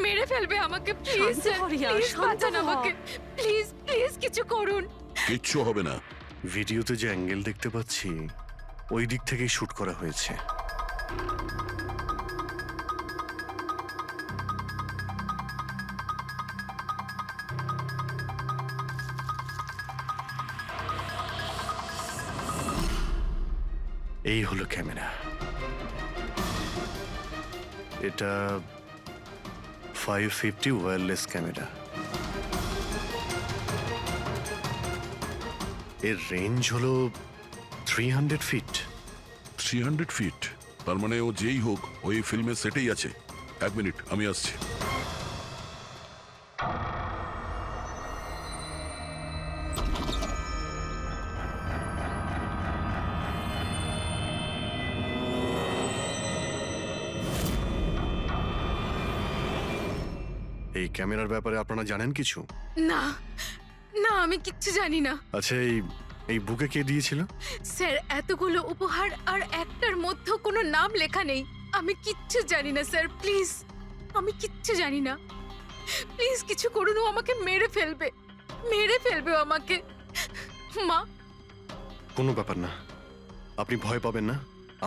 মেরে ফেলবে আমাকে। প্লিজ শান্ত হ রিয়া, প্লিজ শান্ত বাঁচান হ। আমাকে, প্লিজ প্লিজ কিছু করুন। কিচ্ছু হবে না। ভিডিওতে যে অ্যাঙ্গেল দেখতে পাচ্ছি ওই দিক থেকেই শুট করা হয়েছে। এই হলো ক্যামেরা। এটা 550 ওয়্যারলেস ক্যামেরা। এর রেঞ্জ হলো 300 ফিট। 300 ফিট, তার মানে ও যেই হোক ওই ফিল্মের সেটেই আছে। 1 মিনিট, আমি আসছি। এই ক্যামেরার ব্যাপারে আপনারা জানেন কিছু? না না, আমি কিচ্ছু জানি না আচ্ছা, এই বুকে কে দিয়েছিল? স্যার। এতগুলো উপহার আর একটার মধ্যে কোনো নাম লেখা নেই। আমি কিচ্ছু জানি না স্যার, প্লিজ। আমি কিচ্ছু জানি না, প্লিজ কিছু করুন। ও আমাকে মেরে ফেলবে, মেরে ফেলবে ও আমাকে। মা, কোনো ব্যাপার না, আপনি ভয় পাবেন না,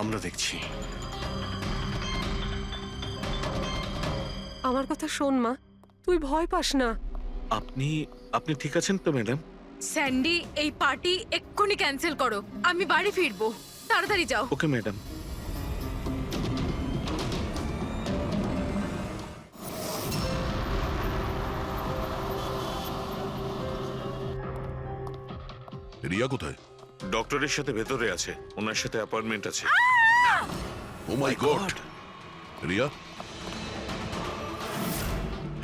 আমরা দেখছি। আমার কথা শোন মা, তুই ভয় পাস না। আপনি ঠিক আছেন তো ম্যাডাম? স্যান্ডি, এই পার্টি এক্ষুনি ক্যান্সেল করো। আমি বাড়ি ফিরবো, তাড়াতাড়ি যাও। Okay madam. রিয়া কোথায়? ডক্টরের সাথে ভেতরে আছে, ওনার সাথে অ্যাপয়েন্টমেন্ট আছে। Oh my god! Riya,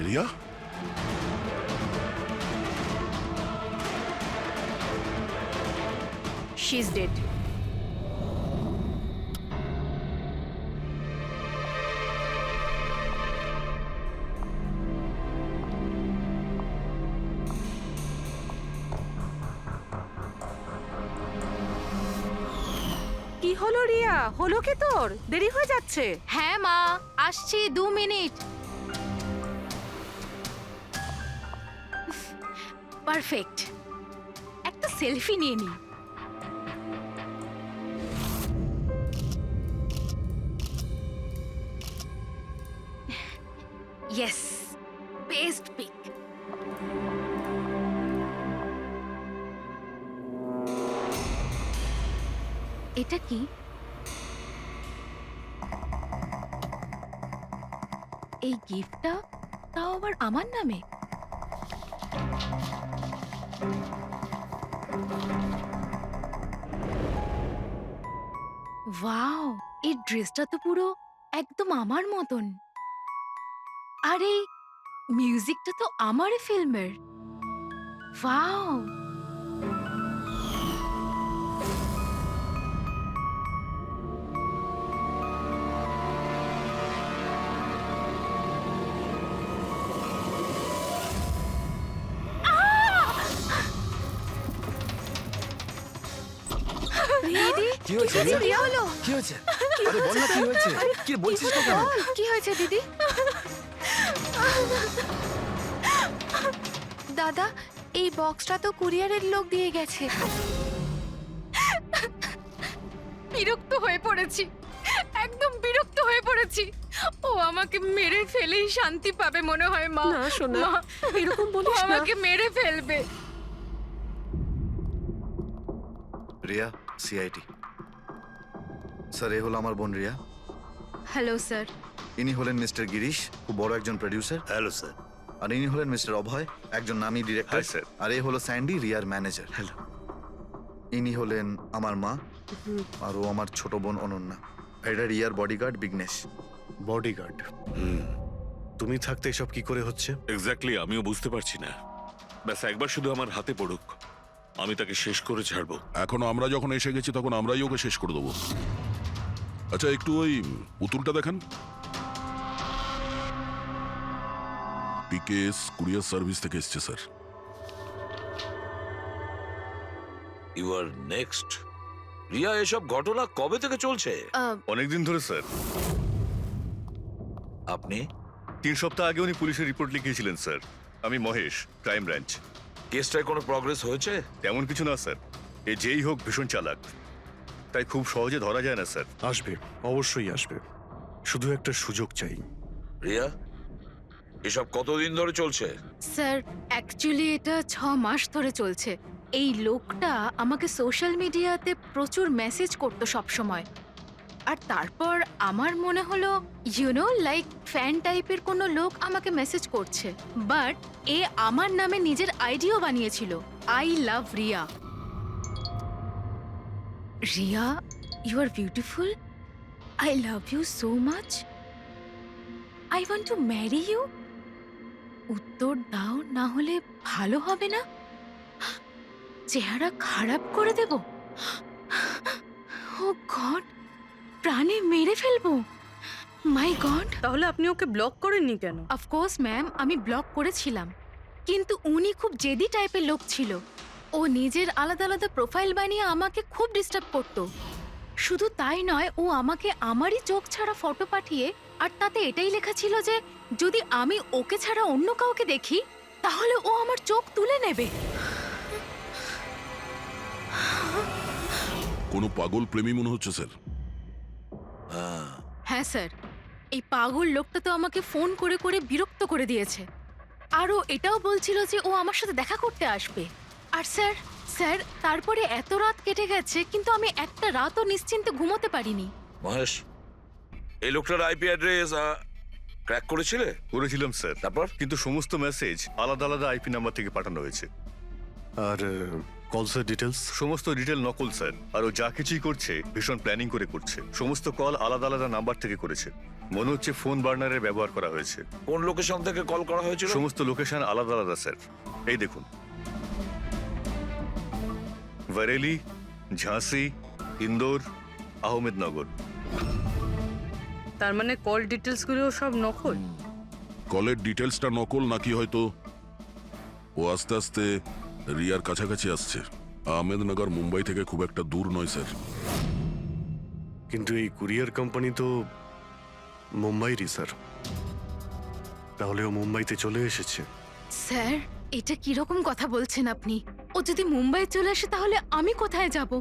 Riya, she is dead. কি হলো রিয়া, হলো কি তোর? দেরি হয়ে যাচ্ছে। হ্যাঁ মা, আসছি 2 মিনিট। পারফেক্ট, একটা সেলফি নিয়ে নি। Yes, best pic. এটা কি? এই গিফটটা তাও আবার আমার নামে। ওয়াও, এই ড্রেসটা তো পুরো একদম আমার মতন। আর এই মিউজিকটা তো আমারই ফিল্মের। ওয়াও, দিদি কি হয়েছে রিয়া? কি হলো? কি হয়েছে? আরে বল না কি হয়েছে? কি বলছিস না কেন? কি হয়েছে দিদি? দাদা, এই বক্সটা তো কুরিয়ারের লোক দিয়ে গেছে। বিরক্ত হয়ে পড়েছি, একদম বিরক্ত হয়ে পড়েছি। ও আমাকে মেরে ফেলেই শান্তি পাবে মনে হয় মা। না সোনা, মা, এরকম ও বলিস না। আমাকে মেরে ফেলবে। রিয়া, সিআইটি। স্যার, এ হলো আমার বোন রিয়া। Hello sir. ইনি হলেন মিস্টার গিরিশ, খুব বড় একজন প্রডিউসার। Hello sir. আর ইনি হলেন মিস্টার অভয়, একজন নামী ডিরেক্টর। Hi, sir. আর এ হলো স্যান্ডি, রিয়ার ম্যানেজার। হ্যালো। ইনি হলেন আমার মা, আর ও আমার ছোট বোন অনন্যা। এটা রিয়ার বডিগার্ড বিঘ্নেশ। বডিগার্ড? তুমি থাকতে এসব কি করে হচ্ছে? এক্স্যাক্টলি, আমিও বুঝতে পারছি না। ব্যাস একবার শুধু আমার হাতে পড়ুক, আমি তাকে শেষ করে ছাড়বো। এখনো আমরা যখন এসে গেছি তখন আমরাই ওকে শেষ করে দেবো। আচ্ছা, একটু ওই পুতুলটা দেখান। পিকেএস কুরিয়ার সার্ভিস থেকে এসছে sir. You are next. Riya, এসব ঘটনা কবে থেকে চলছে? অনেকদিন ধরে স্যার। আপনি 3 সপ্তাহ আগে উনি পুলিশের রিপোর্ট লিখিয়েছিলেন স্যার। আমি মহেশ, ক্রাইম ব্রাঞ্চ। কেসটায় কোনো প্রগ্রেস হয়েছে? তেমন কিছু না স্যার, এ যেই হোক ভীষণ চালাক, তাই খুব সহজে ধরা যায় না স্যার। আসবে, অবশ্যই আসবে, শুধু একটা সুযোগ চাই। রিয়া, এসব কতদিন ধরে চলছে? স্যার অ্যাকচুয়ালি এটা 6 মাস ধরে চলছে। এই লোকটা আমাকে সোশ্যাল মিডিয়াতে প্রচুর মেসেজ করতো সব সময়। আর তারপর আমার মনে হলো লাইক ফ্যান টাইপের কোনো লোক আমাকে মেসেজ করছে, বাট এ আমার নামে নিজের আইডিও বানিয়েছিল, I love Riya. Riya, you are beautiful, I love you so much, I want to marry you. উত্তর দাও, না হলে ভালো হবে না, চেহারা খারাপ করে দেব। ও গড, প্রাণে মেরে ফেলবো, মাই গড। তাহলে আপনি ওকে ব্লক করেননি কেন? অফকোর্স ম্যাম, আমি ব্লক করেছিলাম, কিন্তু উনি খুব জেদি টাইপের লোক ছিল। ও নিজের আলাদা আলাদা প্রোফাইল বানিয়ে আমাকে খুব ডিস্টার্ব করত। শুধু তাই নয়, ও আমাকে আমারই চোখ ছাড়া ফটো পাঠিয়ে, আর তাতে এটাই লেখা ছিল যে যদি আমি ওকে ছাড়া অন্য কাউকে দেখি তাহলে ও আমার চোখ তুলে নেবে। কোনো পাগল প্রেমী মনে হচ্ছে স্যার। হ্যাঁ স্যার, এই পাগল লোকটা তো আমাকে ফোন করে করে বিরক্ত করে দিয়েছে। আর ও এটাও বলছিল যে ও আমার সাথে দেখা করতে আসবে। আর স্যার স্যার তারপরে এত রাত কেটে গেছে, কিন্তু আমি একটা রাতও নিশ্চিন্তে ঘুমোতে পারিনি। মহেশ, এই লোকটার আইপি অ্যাড্রেস ক্র্যাক করেছিলে? করেছিলাম স্যার, তারপর? কিন্তু সমস্ত মেসেজ আলাদা আলাদা আইপি নাম্বার থেকে পাঠানো হয়েছে। আর কলসের ডিটেলস? সমস্ত ডিটেল নকল স্যার। আর ও যা কিছুই করছে ভীষণ প্ল্যানিং করে করছে। সমস্ত কল আলাদা আলাদা নাম্বার থেকে করেছে। মনে হচ্ছে ফোন বার্নারের ব্যবহার করা হয়েছে। কোন লোকেশন থেকে কল করা হয়েছিল? সমস্ত লোকেশন আলাদা আলাদা স্যার। এই দেখুন, বরেলি, ঝাঁসি, ইন্দোর, আহমেদনগর। তার মানে কল ডিটেলসগুলো সব নকল? কলের ডিটেলসটা নকল, নাকি হয়তো ও আস্তে আস্তে রিয়ার কাছাকাছি আসছে। আহমেদনগর মুম্বাই থেকে খুব একটা দূর নয় স্যার। কিন্তু এই কুরিয়ার কোম্পানি তো মুম্বাইরই স্যার। তাহলে ও মুম্বাইতে চলে এসেছে। স্যার, এটা কিরকম কথা বলছেন আপনি? ও যদি মুম্বাই চলে আসে তাহলে আমি কোথায় যাব?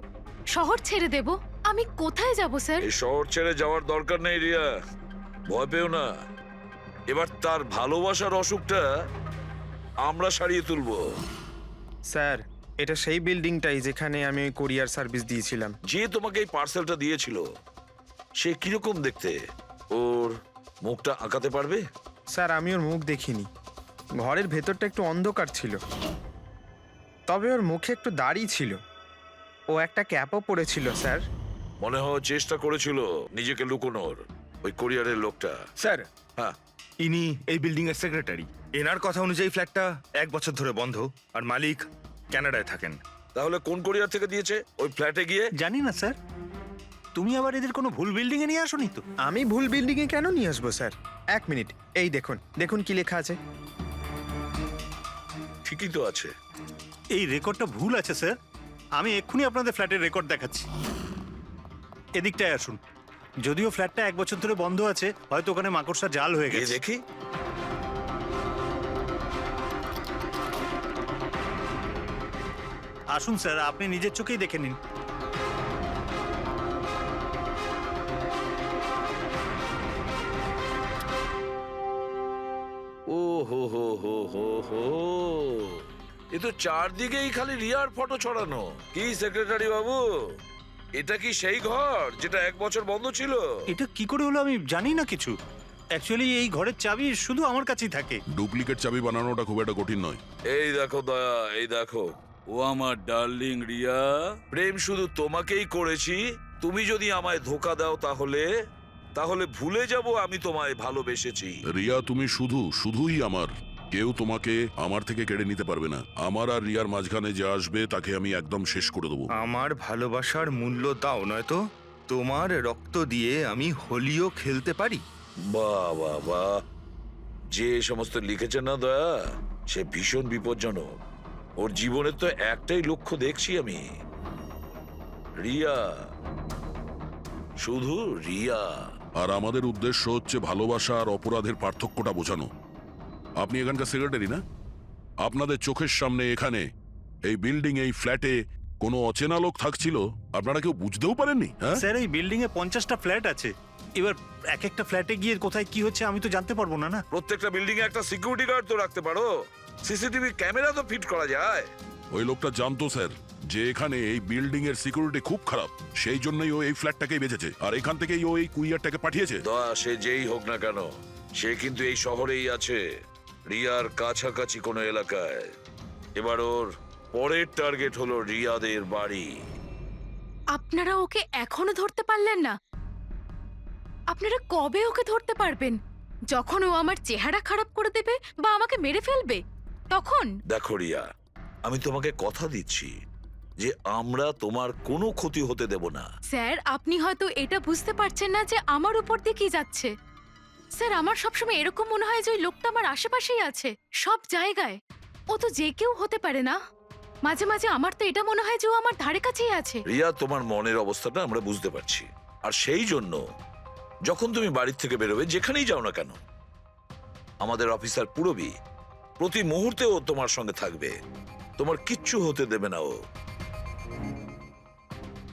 শহর ছেড়ে দেব? আমি কোথায় যাব স্যার? এই শহর ছেড়ে যাওয়ার দরকার নেই রিয়া, ভয় পেও না। এবার তার ভালোবাসার অসুখটা আমরা সারিয়ে তুলবো। স্যার, এটা সেই বিল্ডিংটাই যেখানে আমি ওই কোরিয়ার সার্ভিস দিয়েছিলাম। যে তোমাকে এই পার্সেলটা দিয়েছিল সে কিরকম দেখতে? ওর মুখটা আঁকাতে পারবে? স্যার, আমি ওর মুখ দেখিনি। ঘরের ভেতরটা একটু অন্ধকার ছিল, তবে ওর মুখে একটু দাড়ি ছিল। ও একটা ক্যাপও পরেছিল স্যার। মনে হয় চেষ্টা করেছিল নিজেকে লুকোনোর, ওই কোরিয়ারের লোকটা। স্যার, হ্যাঁ, ইনি এই বিল্ডিং এর সেক্রেটারি। এনার কথা অনুযায়ী ফ্ল্যাটটা 1 বছর ধরে বন্ধ, আর মালিক কানাডায় থাকেন। তাহলে কোন কোরিয়ার থেকে দিয়েছে? ওই ফ্ল্যাটে গিয়ে? জানি না স্যার, তুমি আবার এদের কোনো ভুল বিল্ডিং এ নিয়ে আসোনি তো? আমি ভুল বিল্ডিংয়ে কেন নিয়ে আসবো স্যার? 1 মিনিট, এই দেখুন, দেখুন কি লেখা আছে। ঠিকই তো আছে। এই রেকর্ডটা ভুল আছে স্যার। আমি এক্ষুনি আপনাদের ফ্ল্যাটের রেকর্ড দেখাচ্ছি। এদিকটায় আসুন। যদিও ফ্ল্যাটটা 1 বছর ধরে বন্ধ আছে, হয়তো ওখানে মাকড়সা জাল হয়ে এই গেছে। দেখি। আসুন স্যার, আপনি নিজের চোখেই দেখে নিন। ও হো হো হো হো হো, এ তো চারদিকেই খালি রিয়ার ফটো ছড়ানো। কি সেক্রেটারি বাবু, এটা কি সেই ঘর যেটা 1 বছর বন্ধ ছিল? এটা কি করে হলো আমি জানি না কিছু। অ্যাকচুয়ালি এই ঘরের চাবি শুধু আমার কাছেই থাকে। ডুপ্লিকেট চাবি বানানোটা খুব একটা কঠিন নয়। এই দেখো দয়া, এই দেখো, ও আমার ডার্লিং রিয়া, প্রেম শুধু তোমাকেই করেছি। তুমি যদি আমায় ধোকা দাও তাহলে ভুলে যাব আমি তোমায় ভালোবেসেছি। রিয়া, তুমি শুধুই আমার। কেউ তোমাকে আমার থেকে কেড়ে নিতে পারবে না। আমার আর রিয়ার মাঝখানে যে আসবে তাকে আমি একদম শেষ করে দেবো। আমার ভালোবাসার মূল্য দাও, নয়তো তোমার রক্ত দিয়ে আমি হোলিও খেলতে পারি। বাহ বাহ বাহ, যে সমস্ত লিখেছে না দয়া, সে ভীষণ বিপজ্জনক। ওর জীবনের তো একটাই লক্ষ্য দেখছি আমি, রিয়া, শুধু রিয়া। আর আমাদের উদ্দেশ্য হচ্ছে ভালোবাসা আর অপরাধের পার্থক্যটা বোঝানো। আপনি এখানকার সেক্রেটারি না? আপনাদের চোখের সামনে এখানে এই বিল্ডিং, এই ফ্ল্যাটে কোনো অচেনা লোক থাকছিল, আপনারা কেউ বুঝতেও পারেননি? হ্যাঁ স্যার এই বিল্ডিং এ 50টা ফ্ল্যাট আছে, এবার এক একটা ফ্ল্যাটে গিয়ে কোথায় কি হচ্ছে আমি তো জানতে পারবো না। না প্রত্যেকটা বিল্ডিং এ একটা সিকিউরিটি গার্ড তো রাখতে পারো, সিসিটিভি ক্যামেরা তো ফিট করা যায়। ওই লোকটা জানতো স্যার যে এখানে এই বিল্ডিং এর সিকিউরিটি খুব খারাপ, সেই জন্যই ও এই ফ্ল্যাটটাকেই বেঁচেছে, আর এখান থেকেই ও এই কুইয়ারটাকে পাঠিয়েছে। দয়া, সে যেই হোক না কেন, সে কিন্তু এই শহরেই আছে, রিয়ার কাছাকাছি কোনো এলাকায়। এবার ওর পরের টার্গেট হলো রিয়াদের বাড়ি। আপনারা ওকে এখনো ধরতে পারলেন না? আপনারা কবে ওকে ধরতে পারবেন? যখন ও আমার চেহারা খারাপ করে দেবে বা আমাকে মেরে ফেলবে তখন? দেখো রিয়া, আমি তোমাকে কথা দিচ্ছি যে আমরা তোমার কোনো ক্ষতি হতে দেব না। স্যার, আপনি হয়তো এটা বুঝতে পারছেন না যে আমার উপর দিয়ে কি যাচ্ছে। স্যার, আমার সবসময় এরকম মনে হয় যে ওই লোকটা আমার আশেপাশেই আছে, সব জায়গায়। ও তো যে কেউ হতে পারে না? মাঝে মাঝে আমার তো এটা মনে হয় যে ও আমার ধারে কাছেই আছে। রিয়া, তোমার মনের অবস্থাটা আমরা বুঝতে পারছি, আর সেই জন্য যখন তুমি বাড়ির থেকে বেরোবে, যেখানেই যাও না কেন, আমাদের অফিসার পুরবী প্রতি মুহূর্তে ও তোমার সঙ্গে থাকবে, তোমার কিচ্ছু হতে দেবে না ও।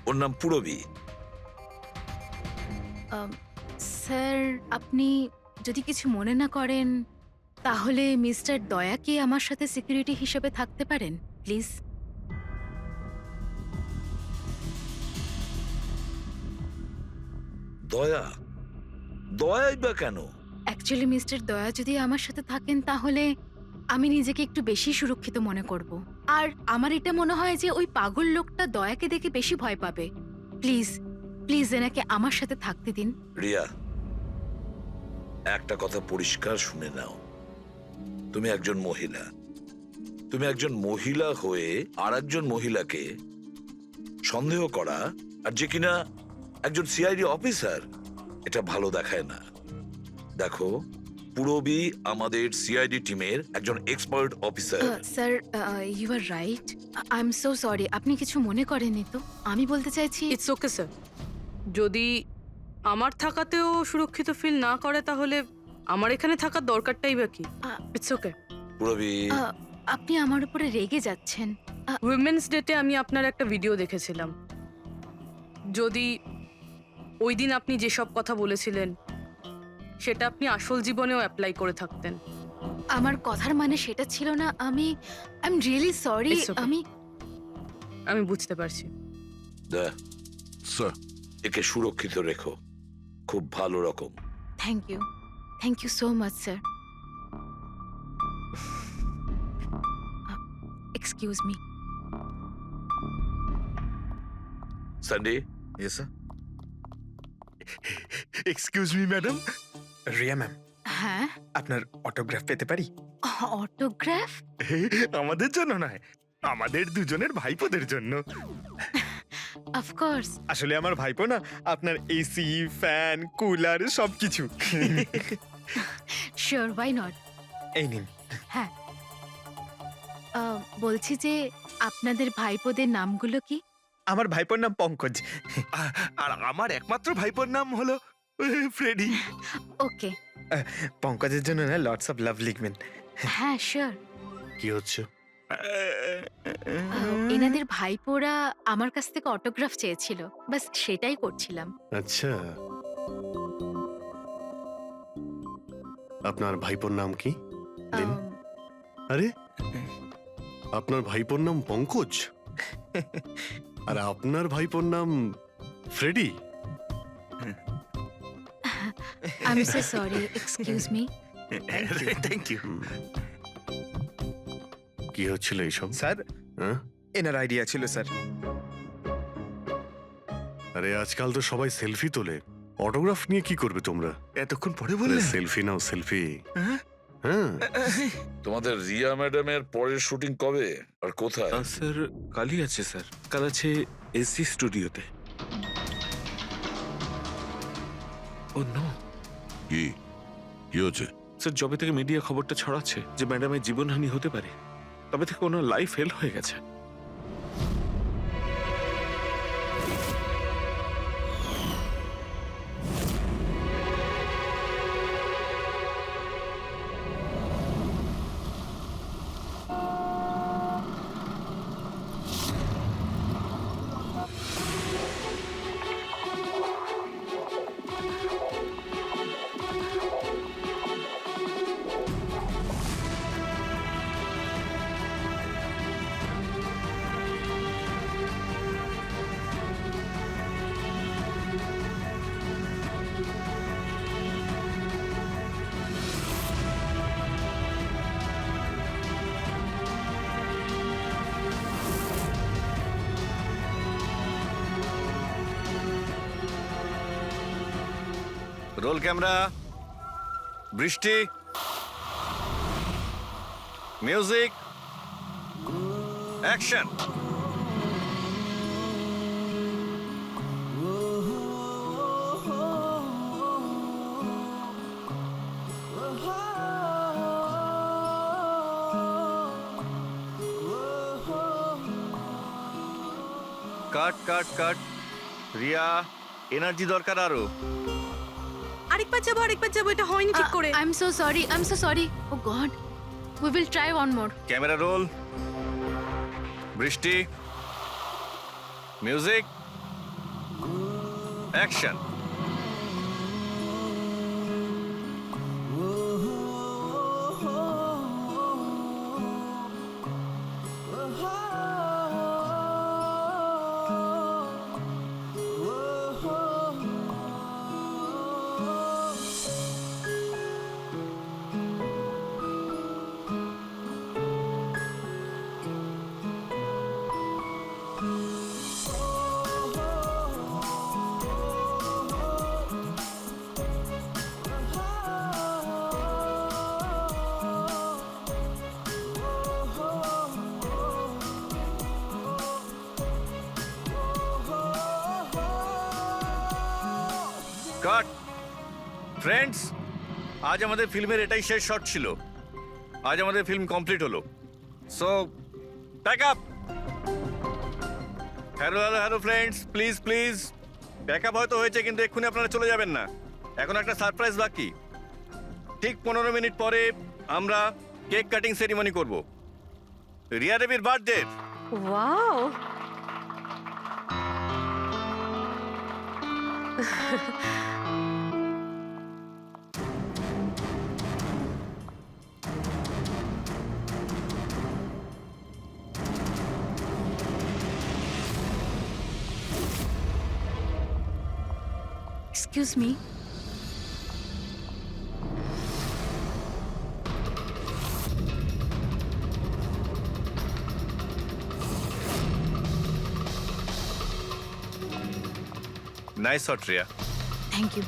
ওর নাম পুরবী। স্যার, আপনি যদি কিছু মনে না করেন তাহলে মিস্টার দয়াকে আমার সাথে সিকিউরিটি হিসেবে থাকতে পারেন প্লিজ। দয়া? দয়াই বা কেন? অ্যাকচুয়ালি মিস্টার দয়া যদি আমার সাথে থাকেন তাহলে আমি নিজেকে একটু বেশি সুরক্ষিত মনে করব। আর আমার এটা মনে হয় যে ওই পাগল লোকটা দয়াকে দেখে বেশি ভয় পাবে। প্লিজ প্লিজ এনাকে আমার সাথে থাকতে দিন। রিয়া, একটা কথা পরিষ্কার শুনে নাও, তুমি একজন মহিলা। তুমি একজন মহিলা হয়ে আর একজন মহিলাকে সন্দেহ করা, আর যে কিনা একজন সিআইডি অফিসার, এটা ভালো দেখায় না। দেখো, পুরবী আমাদের সিআইডি টিমের একজন expert officer. Sir, you are right. I am so sorry. আপনি কিছু মনে করেননি তো? আমি বলতে চাইছি ইটস ওকে স্যার, যদি আমার থাকাতেও সুরক্ষিত ফিল না করে তাহলে আমার এখানে থাকার দরকারটাই বা কি? It's okay. পুরবী, আপনি আমার উপরে রেগে যাচ্ছেন। উইমেন্স ডেতে আমি আপনার একটা ভিডিও দেখেছিলাম। যদি ওই দিন আপনি যেসব কথা বলেছিলেন সেটা আপনি আসল জীবনেও অ্যাপ্লাই করে থাকতেন। আমার কথার মানে সেটা ছিল না। আমি I am really sorry. It's okay. আমি বুঝতে পারছি। স্যার, একে সুরক্ষিত রেখো, খুব ভালো রকম। Thank you so much sir. Excuse me. Sunday. Yes sir. Excuse me madam. Riya ma'am, হ্যাঁ, আপনার অটোগ্রাফ পেতে পারি? অটোগ্রাফ? আমাদের জন্য নয়, আমাদের দুজনের ভাইপোদের জন্য। অফকোর্স। আসলে আমার ভাইপো না আপনার এসি, ফ্যান, কুলার সবকিছু। Sure, why not. এই নিন। হ্যাঁ, বলছি যে আপনাদের ভাইপোদের নামগুলো কি? আমার ভাইপোর নাম পঙ্কজ। আর আমার একমাত্র ভাইপোর নাম হলো ফ্রেডি। ওকে। পঙ্কজের জন্য না লটস অফ লাভ লিখবেন। হ্যাঁ, শিওর। কি হচ্ছে? এনাদের ভাইপোরা আমার কাছ থেকে অটোগ্রাফ চেয়েছিল, বাস সেটাই করছিলাম। আচ্ছা, আপনার ভাইপোর নাম কি? দিন। আম, আরে, আপনার ভাইপোর নাম পঙ্কজ আর আপনার ভাইপোর নাম Freddy? I am so sorry, excuse me. Thank you. কি হচ্ছিল এইসব? স্যার, হ্যাঁ? এনার আইডিয়া ছিল স্যার। আরে আজকাল তো সবাই সেলফি তোলে, অটোগ্রাফ নিয়ে কি করবে তোমরা? এতক্ষণ পরে বললে? সেলফি নাও, সেলফি। হ্যাঁ? হ্যাঁ, তোমাদের রিয়া ম্যাডামের পরের শুটিং কবে আর কোথায়? স্যার কালই আছে স্যার, কাল আছে এসি স্টুডিওতে। ও নো কি কি হচ্ছে? স্যার, যবে থেকে মিডিয়া খবরটা ছড়াচ্ছে যে ম্যাডামের জীবনহানি হতে পারে, তবে থেকে ওনার লাইফ ফেল হয়ে গেছে। রোল ক্যামেরা, বৃষ্টি, music, action. Cut cut cut. Riya, energy দরকার আরো। আরেকবার যাবো, এটা হয়নি ঠিক করে। I am so sorry. Oh God, we will try one more. Camera roll, বৃষ্টি, মিউজিক, অ্যাকশন। কাট। ফ্রেন্ডস, আজ আমাদের ফিল্মের এটাই শেষ শট ছিল। আজ আমাদের ফিল্ম কমপ্লিট হলো। So pack up. Hello friends, please please pack up হয়তো হয়েছে, কিন্তু এক্ষুনি আপনারা চলে যাবেন না। এখন একটা সারপ্রাইজ বাকি। ঠিক 15 মিনিট পরে আমরা কেক কাটিং সেরিমনি করব। রিয়া দেবীর birthday. Wow, excuse me. Nice shot Riya. Thank you.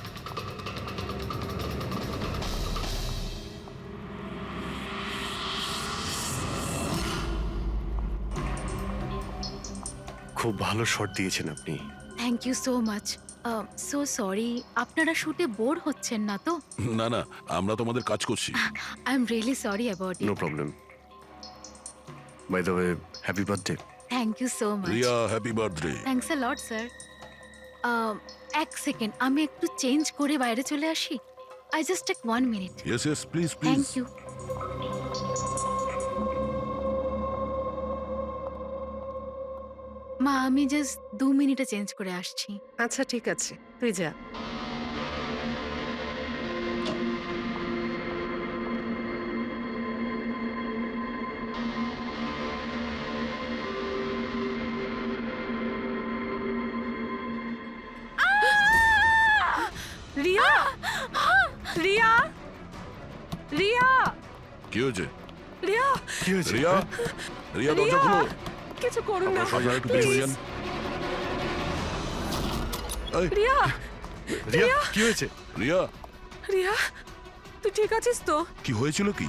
খুব ভালো শট দিয়েছেন আপনি। Thank you so much. So sorry, আপনারা শুটে বোর হচ্ছেন না তো? না না, আমরা তোমাদের কাজ করছি। I am really sorry about it. No problem. By the way, happy birthday. Thank you so much. Riya, happy birthday. Thanks a lot sir. এক সেকেন্ড, আমি একটু চেঞ্জ করে বাইরে চলে আসি। I just take 1 minute. Yes yes, please thank please. You. মা, আমি just 2 মিনিটে চেঞ্জ করে আসছি। আচ্ছা ঠিক আছে, তুই যা। রিয়া, রিয়া, রিয়া, কি হয়েছে? রিয়া, কি হয়েছে? রিয়া, রিয়া দরজা রিয়া, খুলো। কিছু করুন না। আপনারা একটু পিছনে যান। এই, রিয়া, রিয়া, কি হয়েছে? রিয়া, রিয়া, তুই ঠিক আছিস তো? কি হয়েছিল কি?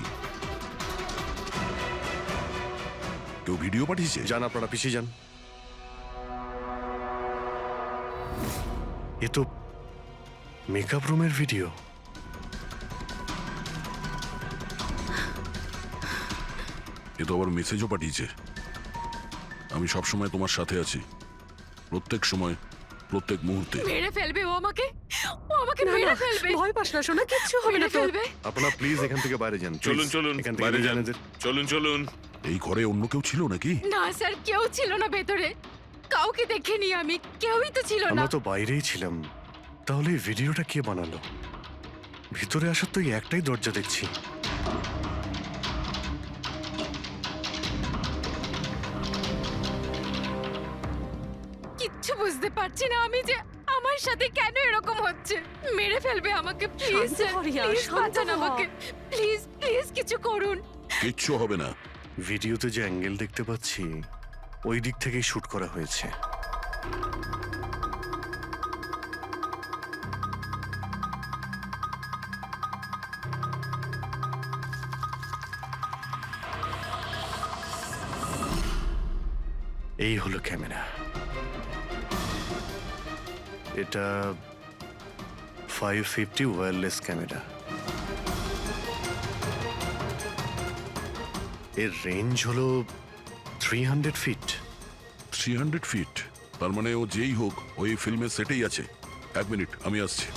কেউ ভিডিও পাঠিয়েছে? যান, আপনারা পিছিয়ে যান। এ তো মেকআপ রুমের ভিডিও। এ তো আবার মেসেজও পাঠিয়েছে। আমি সব সময় তোমার সাথে আছি, প্রত্যেক সময়, প্রত্যেক মুহূর্তে। মেরে ফেলবে ও আমাকে। ও আমাকে না, মেরে না, ফেলবে। ভয় পাস না সোনা, কিচ্ছু হবে না মেরে তোর। ফেলবে। আপনারা প্লিজ এখান থেকে বাইরে যান। চলুন চলুন, এখান থেকে বাইরে বেরিয়ে যান। যান এদের। চলুন। এই ঘরে অন্য কেউ ছিল নাকি? না স্যার, কেউ ছিল না ভেতরে। কাউকে দেখিনি আমি, কেউই তো ছিল না। আমরা তো বাইরেই ছিলাম। তাহলে এই ভিডিওটা কে বানালো? ভিতরে আসার তো এই একটাই দরজা দেখছি। কিচ্ছু বুঝতে পারছি না আমি যে আমার সাথে কেন এরকম হচ্ছে। মেরে ফেলবে আমাকে, প্লিজ শান্ত স্যার, হ রিয়া, প্লিজ শান্ত বাঁচান হ। আমাকে, প্লিজ প্লিজ কিছু করুন। কিচ্ছু হবে না। ভিডিওতে যে অ্যাঙ্গেল দেখতে পাচ্ছি, ওই দিক থেকেই শুট করা হয়েছে। এই হলো ক্যামেরা। এটা 550 ওয়্যারলেস ক্যামেরা। এর রেঞ্জ হলো 300 ফিট। 300 ফিট? তার মানে ও যেই হোক ওই ফিল্মের সেটেই আছে। এক মিনিট, আমি আসছি।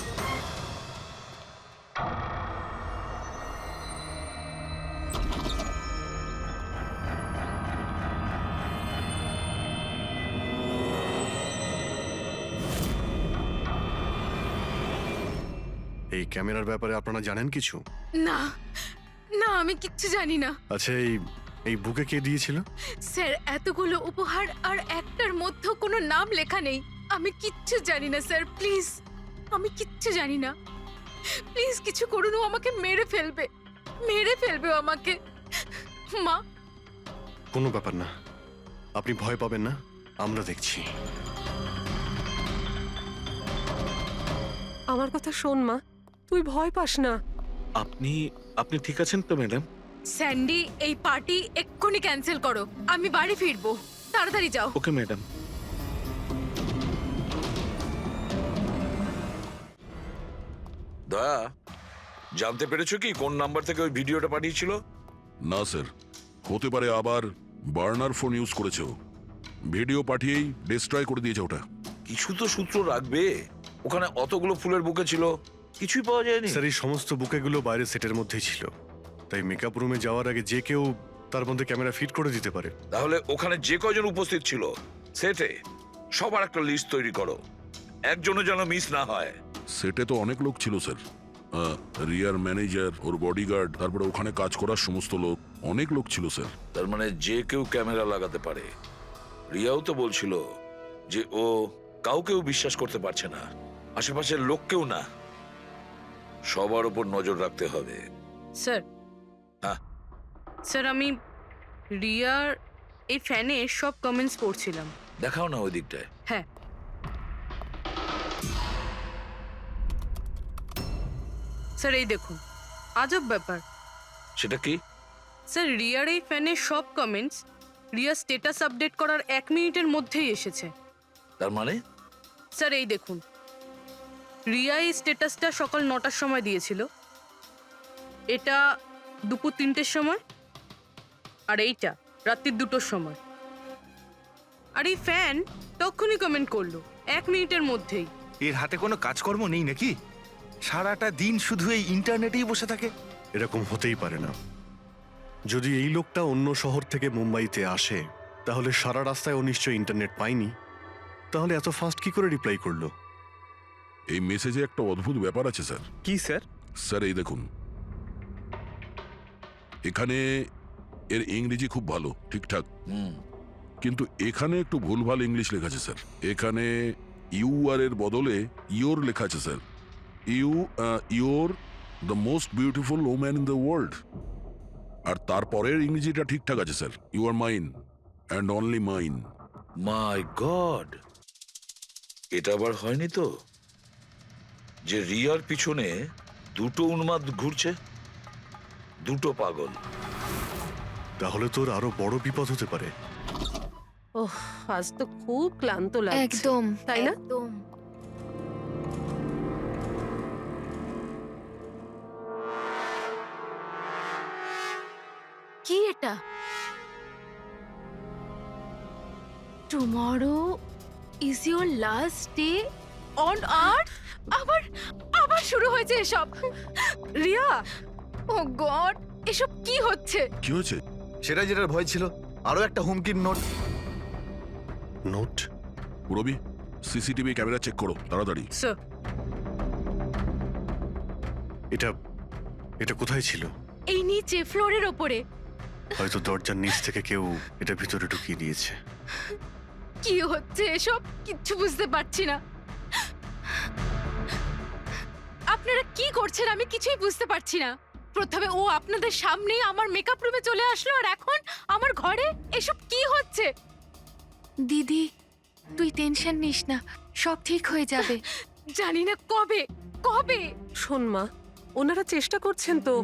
এই ক্যামেরার ব্যাপারে আপনারা জানেন কিছু? না না, আমি কিচ্ছু জানি না। আচ্ছা, এই বুকে কে দিয়েছিল? স্যার, এতগুলো উপহার আর একটার মধ্যে কোনো নাম লেখা নেই। আমি কিচ্ছু জানি না স্যার, প্লিজ। আমি কিচ্ছু জানি না, প্লিজ কিছু করুন। ও আমাকে মেরে ফেলবে, মেরে ফেলবে ও আমাকে। মা, কোনো ব্যাপার না, আপনি ভয় পাবেন না, আমরা দেখছি। আমার কথা শোন মা, তুই ভয় পাস না। আপনি ঠিক আছেন তো ম্যাডাম? স্যান্ডি, এই পার্টি এক্ষুনি ক্যান্সেল করো। আমি বাড়ি ফিরবো, তাড়াতাড়ি যাও। Okay madam. দয়া, জানতে পেরেছো কি কোন নাম্বার থেকে ওই ভিডিওটা পাঠিয়েছিল? না স্যার, হতে পারে আবার বার্নার ফোন ইউজ করেছে ও। ভিডিও পাঠিয়েই ডিস্ট্রয় করে দিয়েছে ওটা। কিছু তো সূত্র রাখবে। ওখানে অতগুলো ফুলের বুকে ছিল, কিছুই পাওয়া যায়নি। স্যার, এই সমস্ত বুকেগুলো বাইরের সেটের মধ্যেই ছিল, তাই মেকআপ রুমে যাওয়ার আগে যে কেউ তার মধ্যে ক্যামেরা ফিট করে দিতে পারে। তাহলে ওখানে যে কয়জন উপস্থিত ছিল সেটে সবার একটা লিস্ট তৈরি করো, একজনও যেন মিস না হয়। সেটে তো অনেক লোক ছিল স্যার। রিয়ার ম্যানেজার, ওর বডিগার্ড, তারপরে ওখানে কাজ করার সমস্ত লোক, অনেক লোক ছিল স্যার। তার মানে যে কেউ ক্যামেরা লাগাতে পারে। রিয়াও তো বলছিল যে ও কাউকেও বিশ্বাস করতে পারছে না, আশেপাশের লোককেও না। সবার উপর নজর রাখতে হবে। স্যার, হ্যাঁ স্যার, আমি রিয়ার এই ফ্যানে সব কমেন্টস পড়ছিলাম। দেখাও না ওই দিকটায়। হ্যাঁ, স্যার এই দেখুন, আজব ব্যাপার। সেটা কি? স্যার, রিয়ার এই ফ্যানের সব কমেন্টস রিয়ার স্ট্যাটাস আপডেট করার 1 মিনিটের মধ্যেই এসেছে। তার মানে? স্যার এই দেখুন, রিয়া এই স্ট্যাটাসটা সকাল 9টার সময় দিয়েছিল, এটা দুপুর 3টের সময়, আর এইটা রাত্রি 2টোর সময়। আর এই ফ্যান তখনই কমেন্ট করলো 1 মিনিটের মধ্যেই। এর হাতে কোনো কাজকর্ম নেই নাকি? সারাটা দিন শুধু এই ইন্টারনেটেই বসে থাকে। এরকম হতেই পারে না। যদি এই লোকটা অন্য শহর থেকে মুম্বাইতে আসে, তাহলে সারা রাস্তায় ও নিশ্চয়ই ইন্টারনেট পায়নি। তাহলে এত ফাস্ট কি করে রিপ্লাই করলো? এই মেসেজে একটা অদ্ভুত ব্যাপার আছে স্যার। কি স্যার? স্যার এই দেখুন, এখানে এর ইংরেজি খুব ভালো, ঠিকঠাক, কিন্তু এখানে একটু ভুলভাল ইংলিশ লেখা আছে স্যার। এখানে ইউ আর এর বদলে ইয়োর লেখা আছে sir. Your the most beautiful woman in the world. আর তারপরের ইংরেজিটা ঠিকঠাক আছে sir, you are mine and only mine. My god, এটা আবার হয়নি তো যে রিয়ার পিছনে দুটো উন্মাদ ঘুরছে, দুটো পাগল। তাহলে তোর আরো বড় বিপদ হতে পারে। ওহ, আজ তো খুব ক্লান্ত লাগছে। একদম, তাই না? একদম। কি এটা? Tomorrow is your last day on earth. আবার আবার শুরু হয়েছে এসব। রিয়া, ও গড, এসব কি হচ্ছে? কি হয়েছে? সেটা যেটার ভয় ছিল, আরো একটা হুমকির নোট। নোট? রবি, সিসিটিভি ক্যামেরা চেক করো তাড়াতাড়ি। স্যার, এটা কোথায় ছিল? এই নিচে ফ্লোরের ওপরে। হয়তো দরজার নিচ থেকে কেউ এটা ভিতরে ঢুকিয়ে দিয়েছে। কি হচ্ছে এসব? কিচ্ছু বুঝতে পারছি না। আপনারা কি করছেন আমি কিছুই বুঝতে পারছি না। প্রথমে ও আপনাদের সামনেই আমার মেকআপ রুমে চলে আসলো, আর এখন আমার ঘরে এসব কি হচ্ছে? দিদি, তুই টেনশন নিস না, সব ঠিক হয়ে যাবে। জানি না কবে কবে। শোন মা, ওনারা চেষ্টা করছেন তো,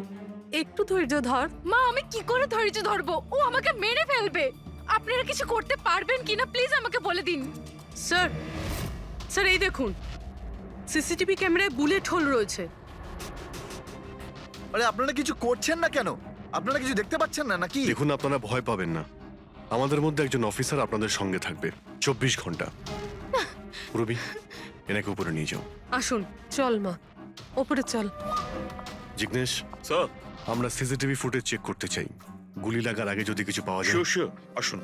একটু ধৈর্য ধর। মা, আমি কি করে ধৈর্য ধরবো? ও আমাকে মেরে ফেলবে। আপনারা কিছু করতে পারবেন কিনা প্লিজ আমাকে বলে দিন। স্যার স্যার এই দেখুন, সিসিটিভি ক্যামেরায় বুলেট হোল রয়েছে। আরে আপনারা কিছু করছেন না কেন? আপনারা কিছু দেখতে পাচ্ছেন না নাকি? দেখুন, আপনারা ভয় পাবেন না। আমাদের মধ্যে একজন অফিসার আপনাদের সঙ্গে থাকবে 24 ঘন্টা। রবি, এনাকে উপরে নিয়ে যাও। আসুন। চল মা, ওপরে চল। জিগ্নেশ, স্যার, আমরা সিসিটিভি ফুটেজ চেক করতে চাই। গুলি লাগার আগে যদি কিছু পাওয়া যায়। শিওর শিওর, আসুন।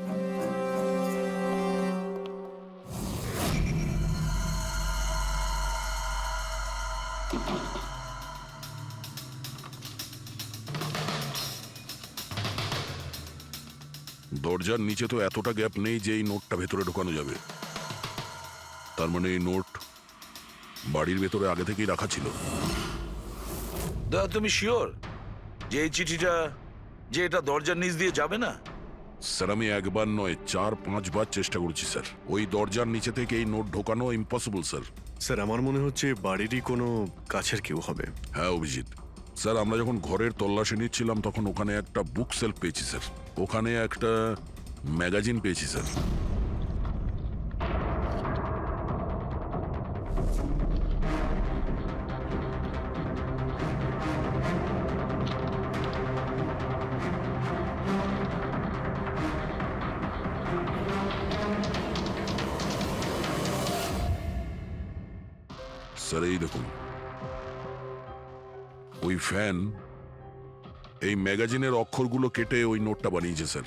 দরজার নিচে তো এতটা গ্যাপ নেই যে এই নোটটা ভেতরে ঢোকানো যাবে। তার মানে এই নোট বাড়ির ভেতরে আগে থেকেই রাখা ছিল। দাদা তুমি শিওর যে এই চিঠিটা যে এটা দরজার নিচ দিয়ে যাবে না? স্যার, আমি একবার নয় 4-5 বার চেষ্টা করছি স্যার। ওই দরজার নিচে থেকে এই নোট ঢোকানো ইম্পসিবল স্যার। স্যার, আমার মনে হচ্ছে বাড়িরই কোনো কাছের কেউ হবে। হ্যাঁ অভিজিৎ স্যার, আমরা যখন ঘরের তল্লাশি নিচ্ছিলাম তখন ওখানে একটা বুক সেলফ পেয়েছি স্যার। ওখানে একটা ম্যাগাজিন পেয়েছি স্যার। স্যার এই দেখুন, ওই ফ্যান এই ম্যাগাজিনের অক্ষরগুলো কেটে ওই নোটটা বানিয়েছে স্যার।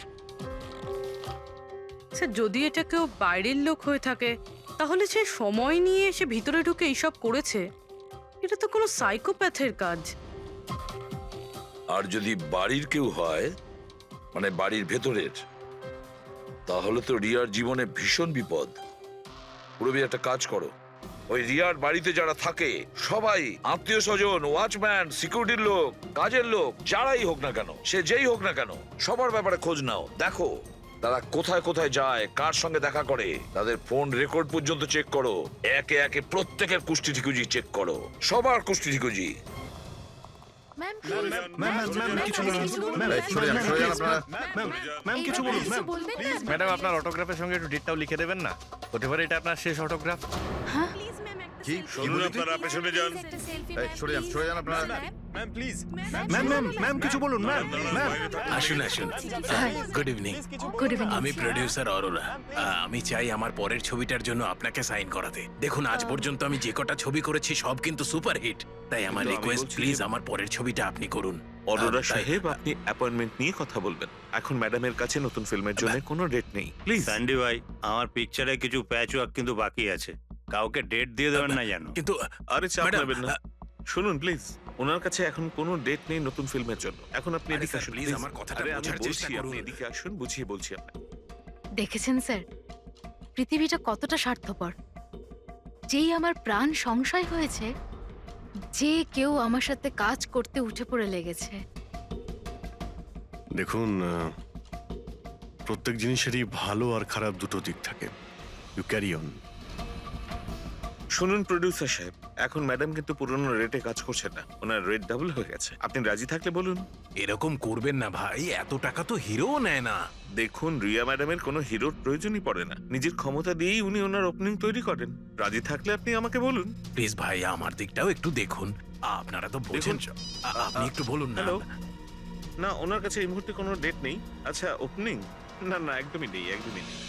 স্যার যদি এটা কেউ বাইরের লোক হয়ে থাকে তাহলে সে সময় নিয়ে এসে ভিতরে ঢুকে এইসব করেছে। এটা তো কোনো সাইকোপ্যাথের কাজ। আর যদি বাড়ির কেউ হয়, মানে বাড়ির ভেতরের, তাহলে তো রিয়ার জীবনে ভীষণ বিপদ। পুরবি একটা কাজ করো, ওই রিয়ার বাড়িতে যারা থাকে সবাই আত্মীয় স্বজন, ওয়াচম্যান, সিকিউরিটির লোক, কাজের লোক, যারাই হোক না কেন, সে যেই হোক না কেন, সবার ব্যাপারে খোঁজ নাও। দেখো তারা কোথায় কোথায় যায়, কার সঙ্গে দেখা করে, তাদের ফোন রেকর্ড পর্যন্ত চেক করো। একে একে প্রত্যেকের কুষ্টি ঠিকুজি চেক করো, সবার কুষ্টি ঠিকুজি। ম্যাম কিছু বলুন। ম্যাম কিছু বলুন। ম্যাম ম্যাডাম, আপনার অটোগ্রাফের সঙ্গে একটু ডেটটাও লিখে দেবেন না? হতে পারে এটা আপনার শেষ অটোগ্রাফ। কি শুনুন, আপনারা পেছনে যান। সরে যান আপনারা। ম্যাম কিছু বলুন। ম্যাম আসুন আসুন। Good evening. Good evening. আমি প্রডিউসার অরোরা। আমি চাই আমার পরের ছবিটার জন্য আপনাকে সাইন করাতে। দেখুন, আজ পর্যন্ত আমি যে কটা ছবি করেছি সব কিন্তু সুপারহিট। তাই আমার কিন্তু আমি রিকোয়েস্ট, বলছি- প্লিজ আমার পরের ছবিটা আপনি করুন। অরোরা তাই- সাহেব, আপনি অ্যাপয়েন্টমেন্ট নিয়ে কথা বলবেন। এখন ম্যাডামের কাছে নতুন ফিল্মের জন্য কোনো ডেট নেই, প্লিজ। স্যান্ডি ভাই, আমার পিকচারে কিছু প্যাচ ওয়ার্ক কিন্তু বাকি আছে। কাউকে ডেট দিয়ে দেবেন না জানো। কিন্তু আরে চাপ ম্যাডাম, নেবেন না। শুনুন প্লিজ, ওনার কাছে এখন কোনো ডেট নেই নতুন ফিল্মের জন্য। এখন আপনি আরে এদিকে স্যার, আসুন প্লিজ প্লিজ। আমার কথাটা আরে আমি বোঝার চেষ্টা বলছি, আপনি করুন। এদিকে আসুন, বুঝিয়ে বলছি আপনাকে। দেখেছেন স্যার, পৃথিবীটা কতটা স্বার্থপর। যেই আমার প্রাণ সংশয় হয়েছে, যে কেউ আমার সাথে কাজ করতে উঠে পড়ে লেগেছে। দেখুন, প্রত্যেক জিনিসেরই ভালো আর খারাপ দুটো দিক থাকে। You carry on. শুনুন প্রডিউসার সাহেব, এখন ম্যাডাম কিন্তু পুরনো রেটে কাজ করছে না, ওনার রেট ডাবল হয়ে গেছে। আপনি রাজি থাকলে বলুন। এরকম করবেন না ভাই, এত টাকা তো হিরোও নেয় না। দেখুন, রিয়া ম্যাডামের কোনো হিরোর প্রয়োজনই পড়ে না। নিজের ক্ষমতা দিয়েই উনি ওনার ওপেনিং তৈরি করেন। রাজি থাকলে আপনি আমাকে বলুন। প্লিজ ভাই, আমার দিকটাও একটু দেখুন। আপনারা তো বোঝেন। আপনি একটু বলুন না। হ্যালো, না ওনার কাছে এই মুহূর্তে কোনো ডেট নেই। আচ্ছা, ওপেনিং? না না, একদমই নেই, একদমই নেই।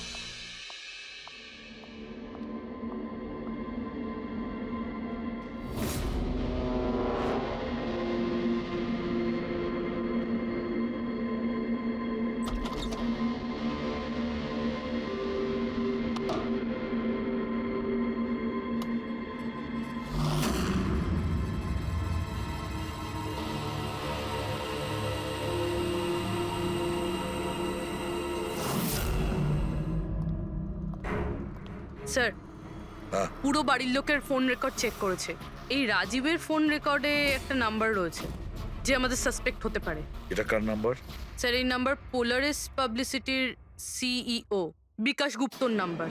স্যার, হ্যাঁ। পুরো বাড়ির লোকের ফোন রেকর্ড চেক করেছে। এই রাজীবের ফোন রেকর্ডে একটা নাম্বার রয়েছে যে আমাদের সাসপেক্ট হতে পারে। এটা কার নাম্বার? স্যার এই নাম্বার পোলারিস পাবলিসিটির সিইও বিকাশ গুপ্তর নাম্বার।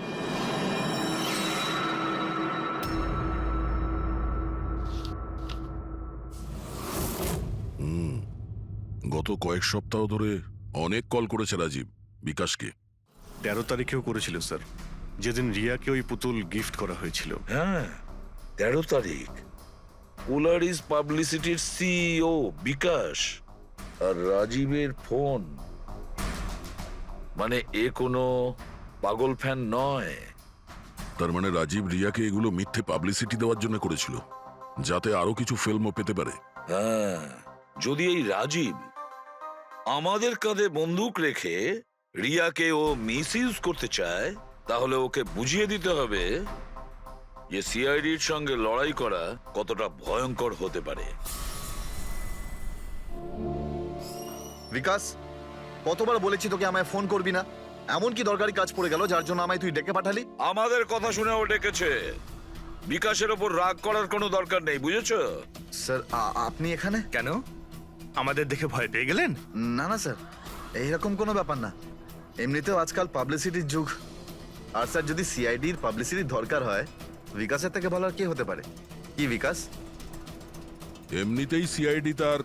গত কয়েক সপ্তাহ ধরে অনেক কল করেছে রাজীব বিকাশকে। 13 তারিখেও করেছিল স্যার, যেদিন রিয়াকে ওই পুতুল গিফট করা হয়েছিল। হ্যাঁ 13 তারিখ। পোলারিস পাবলিসিটির সিইও বিকাশ আর রাজীবের ফোন, মানে এ কোনো পাগল ফ্যান নয়। তার মানে রাজীব রিয়াকে এগুলো মিথ্যে পাবলিসিটি দেওয়ার জন্য করেছিল, যাতে আরো কিছু ফিল্মও পেতে পারে। হ্যাঁ, যদি এই রাজীব আমাদের কাঁধে বন্দুক রেখে রিয়াকে ও মিসইউজ করতে চায়, তাহলে ওকে বুঝিয়ে দিতে হবে যে সিআইডির সঙ্গে লড়াই করা কতটা ভয়ঙ্কর হতে পারে। বিকাশ, কতবার বলেছি তোকে আমায় ফোন করবি না? এমন কি দরকারি কাজ পড়ে গেল যার জন্য আমায় তুই ডেকে পাঠালি? আমাদের কথা শুনে ও ডেকেছে। বিকাশের ওপর রাগ করার কোনো দরকার নেই, বুঝেছো? স্যার আপনি এখানে কেন আমাদের দেখে ভয় পেয়ে গেলেন? না না স্যার, এইরকম কোনো ব্যাপার না। এমনিতেও আজকাল পাবলিসিটির যুগ। আর স্যার, যদি সিআইডির পাবলিসিটির দরকার হয়, বিকাশের থেকে ভালো আর কি হতে পারে? কি বিকাশ? এমনিতেই সিআইডি তার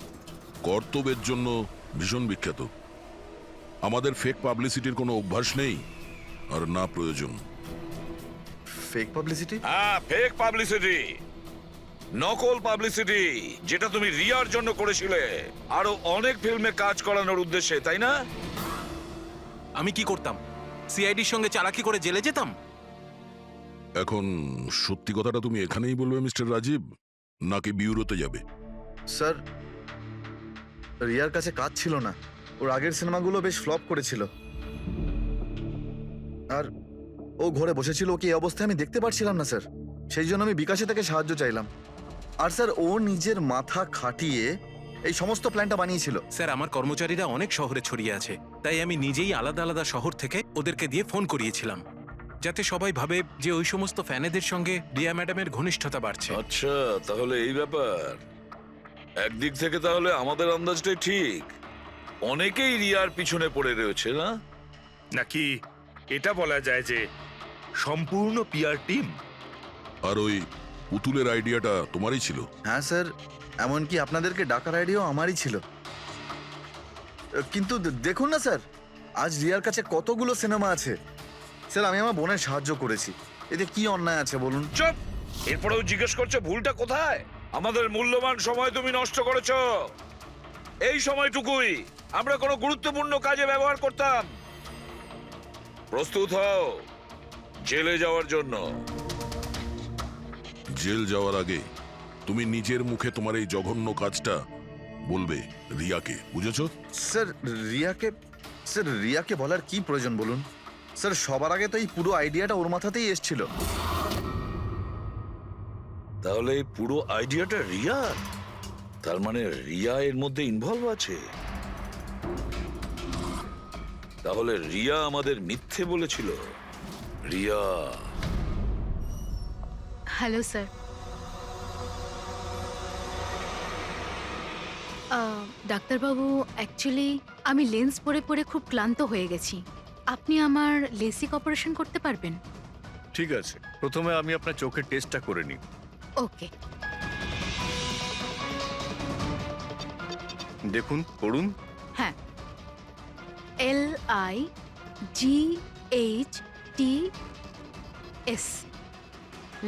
কর্তব্যের জন্য ভীষণ বিখ্যাত। আমাদের ফেক পাবলিসিটির কোনো অভ্যাস নেই, আর না প্রয়োজন। Fake publicity? হ্যাঁ, ফেক পাবলিসিটি, নকল পাবলিসিটি, যেটা তুমি রিয়ার জন্য করেছিলে আরো অনেক ফিল্মে কাজ করানোর উদ্দেশ্যে, তাই না? আমি কি করতাম? সিআইডির সঙ্গে চালাকি করে জেলে যেতাম? এখন সত্যি কথাটা তুমি এখানেই বলবে মিস্টার রাজীব, নাকি বিউরোতে যাবে? স্যার, রিয়ার কাছে কাজ ছিল না। ওর আগের সিনেমাগুলো বেশ ফ্লপ করেছিল, আর ও ঘরে বসেছিল। ওকে এই অবস্থায় আমি দেখতে পারছিলাম না স্যার। সেই জন্য আমি বিকাশে থেকে সাহায্য চাইলাম। আর স্যার, ও নিজের মাথা খাটিয়ে এই সমস্ত প্ল্যানটা বানিয়েছিল। স্যার, আমার কর্মচারীরা অনেক শহরে ছড়িয়ে আছে, তাই আমি নিজেই আলাদা আলাদা শহর থেকে ওদেরকে দিয়ে ফোন করিয়েছিলাম, যাতে সবাই ভাবে যে ওই সমস্ত ফ্যানেদের সঙ্গে রিয়া ম্যাডামের ঘনিষ্ঠতা বাড়ছে। আচ্ছা, তাহলে এই ব্যাপার। একদিক থেকে তাহলে আমাদের আন্দাজটাই ঠিক, অনেকেই রিয়ার পিছনে পড়ে রয়েছে, না? নাকি এটা বলা যায় যে সম্পূর্ণ পিআর টিম? আর ওই পুতুলের আইডিয়াটা তোমারই ছিল? হ্যাঁ স্যার, এমনকি আপনাদেরকে ডাকার আইডিয়াও আমারই ছিল। কিন্তু দেখুন না স্যার, আজ রিয়ার কাছে কতগুলো সিনেমা আছে। স্যার, আমি আমার বোনের সাহায্য করেছি, এতে কি অন্যায় আছে বলুন? চুপ! এরপরেও জিজ্ঞেস করছো ভুলটা কোথায়? আমাদের মূল্যবান সময় তুমি নষ্ট করেছো। এই সময়টুকুই আমরা কোনো গুরুত্বপূর্ণ কাজে ব্যবহার করতাম। প্রস্তুত হও জেলে যাওয়ার জন্য। জেল যাওয়ার আগে তুমি নিজের মুখে তোমার এই জঘন্য কাজটা বলবে রিয়াকে, বুঝেছো? স্যার, রিয়াকে বলার কি প্রয়োজন বলুন? স্যার, সবার আগে তো এই পুরো আইডিয়াটা ওর মাথাতেই এসেছিল। তাহলে এই পুরো আইডিয়াটা রিয়ার? তার মানে রিয়া এর মধ্যে ইনভলভ আছে। তাহলে রিয়া আমাদের মিথ্যে বলেছিল। রিয়া। Hello sir. ডাক্তারবাবু, অ্যাকচুয়ালি আমি লেন্স পরে পরে খুব ক্লান্ত হয়ে গেছি। আপনি আমার লেসিক অপারেশন করতে পারবেন? ঠিক আছে, প্রথমে আমি আপনার চোখের টেস্টটা করে নিই। ওকে। দেখুন, পড়ুন। হ্যাঁ, LIGHTS,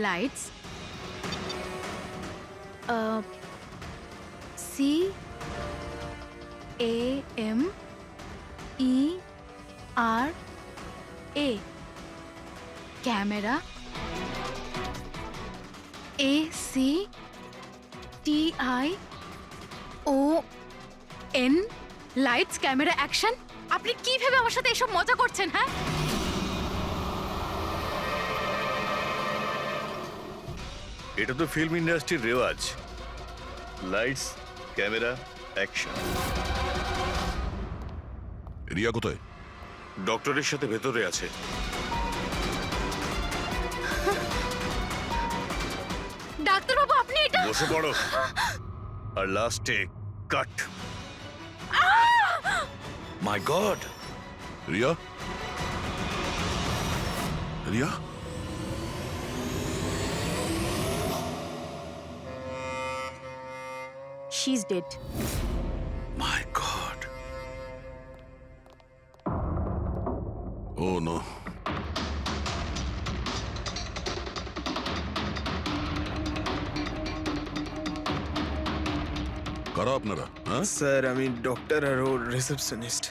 lights. CAMERA, camera. ACTION, lights, camera, action. আপনি কি ভেবে আমার সাথে এসব মজা করছেন? হ্যাঁ, এটা তো ফিল্ম ইন্ডাস্ট্রির রেওয়াজ। Lights, camera, action. রিয়া কোথায়? ডক্টরের সাথে ভেতরে আছে। ডাক্তারবাবু, আপনি এটা বসে পড়ো। আর লাস্টে cut. My god! Riya? Riya? She is dead. My god! Oh no. কারা আপনারা? হ্যাঁ, স্যার আমি ডক্টর আর ওর রিসেপশনিস্ট।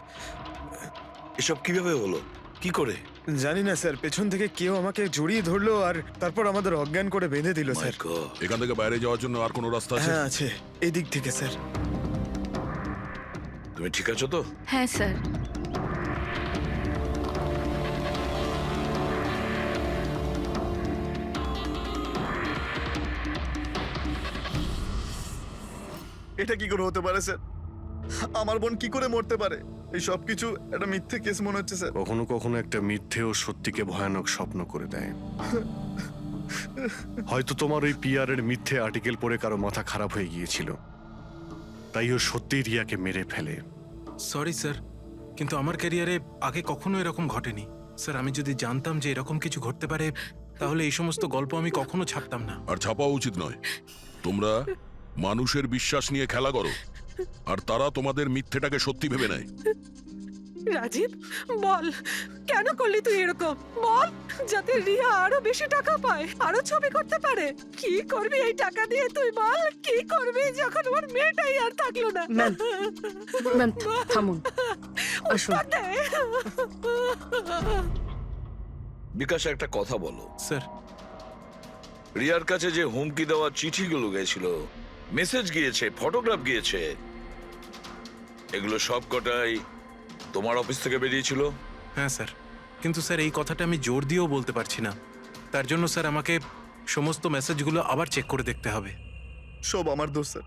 এসব কিভাবে হলো? কি করে? জানি না স্যার, পেছন থেকে কেউ আমাকে জড়িয়ে ধরলো আর তারপর আমাদের অজ্ঞান করে বেঁধে দিল My স্যার। God! এখান থেকে বাইরে যাওয়ার জন্য আর কোনো রাস্তা আছে? হ্যাঁ আছে, এদিক থেকে স্যার। তুমি ঠিক আছো তো? হ্যাঁ স্যার। এটা কি করে হতে পারে স্যার? আমার বোন কি করে মরতে পারে? এই সব কিছু একটা মিথ্যে কেস মনে হচ্ছে স্যার। কখনো কখনো একটা মিথ্যেও সত্যিকে ভয়ানক স্বপ্ন করে দেয়। হয়তো তোমার ওই পিআর এর মিথ্যে আর্টিকেল পড়ে কারো মাথা খারাপ হয়ে গিয়েছিল, তাই ও সত্যিই রিয়াকে মেরে ফেলে। সরি স্যার, কিন্তু আমার ক্যারিয়ারে আগে কখনো এরকম ঘটেনি। স্যার, আমি যদি জানতাম যে এরকম কিছু ঘটতে পারে তাহলে এই সমস্ত গল্প আমি কখনো ছাপতাম না। আর ছাপাও উচিত নয়। তোমরা মানুষের বিশ্বাস নিয়ে খেলা করো, আর তারা তোমাদের মিথ্যেটাকে সত্যি ভেবে নেয়। রাজীব বল, কেন করলি তুই এরকম? বল, যাতে রিয়া আরো বেশি টাকা পায়, আরো ছবি করতে পারে। কি করবি এই টাকা দিয়ে তুই বল? কি করবি যখন ওর মেয়েটাই আর থাকলো না? ম্যাম, ম্যাম থামুন, আসুন। উত্তর দে। বিকাশ, একটা কথা বলো। স্যার, রিয়ার কাছে যে হুমকি দেওয়া চিঠিগুলো গেছিল, মেসেজ গিয়েছে, ফটোগ্রাফ গিয়েছে, এগুলো সব কটাই তোমার অফিস থেকে বেরিয়েছিল? হ্যাঁ স্যার, কিন্তু স্যার এই কথাটা আমি জোর দিয়েও বলতে পারছি না। তার জন্য স্যার আমাকে সমস্ত মেসেজগুলো আবার চেক করে দেখতে হবে। সব আমার দোষ স্যার।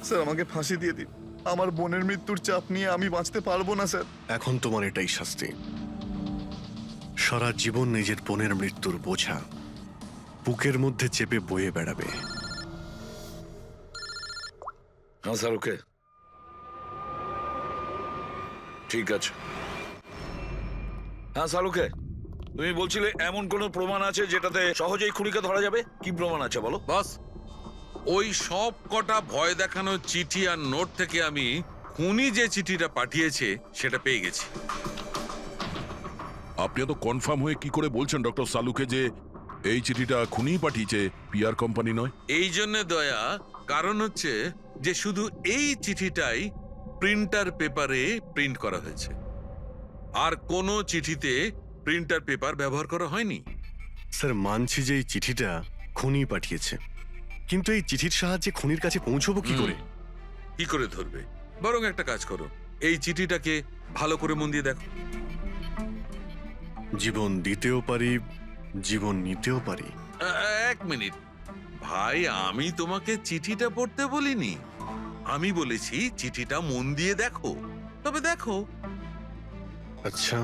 স্যার আমাকে ফাঁসি দিয়ে দিন। আমার বোনের মৃত্যুর চাপ নিয়ে আমি বাঁচতে পারবো না স্যার। এখন তোমার এটাই শাস্তি। সারা জীবন নিজের বোনের মৃত্যুর বোঝা বুকের মধ্যে চেপে বয়ে বেড়াবে। হ্যাঁ স্যার, ওকে, ঠিক আছে। হ্যাঁ স্যার, ওকে। তুমি বলছিলে এমন কোনো প্রমাণ আছে যেটাতে সহজেই খুনিকে ধরা যাবে? কি প্রমাণ আছে বলো? বস, ওই সব কটা ভয় দেখানো চিঠি আর নোট থেকে আমি খুনি যে চিঠিটা পাঠিয়েছে সেটা পেয়ে গেছি। আপনি তো কনফার্ম হয়ে কি করে বলছেন ডক্টর সালুকে যে এই চিঠিটা খুনিই পাঠিয়েছে, পিআর কোম্পানি নয়? এই জন্য দয়া, কারণ হচ্ছে যে শুধু এই চিঠিটাই প্রিন্টার পেপারে প্রিন্ট করা হয়েছে, আর কোনো চিঠিতে প্রিন্টার পেপার ব্যবহার করা হয়নি। স্যার, মানছি যে এই চিঠিটা খুনি পাঠিয়েছে, কিন্তু এই চিঠির সাহায্যে খুনির কাছে পৌঁছবো কি করে? কি করে ধরবে? বরং একটা কাজ করো, এই চিঠিটাকে ভালো করে মন দিয়ে দেখো। জীবন দিতেও পারি, জীবন নিতেও পারি। এক মিনিট ভাই, আমি তোমাকে চিঠিটা পড়তে বলিনি, আমি বলেছি চিঠিটা মন দিয়ে দেখো। তবে দেখো। আচ্ছা,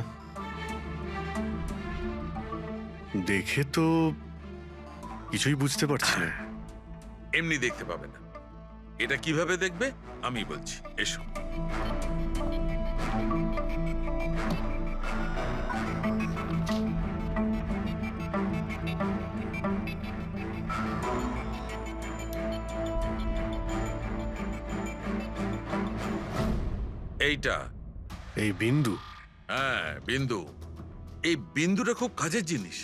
দেখে তো কিছুই বুঝতে পারছি না। এমনি দেখতে পাবে না, এটা কিভাবে দেখবে আমি বলছি, এসো। এইটা এই বিন্দু? হ্যাঁ, বিন্দু। এই বিন্দুটা খুব কাজের জিনিস।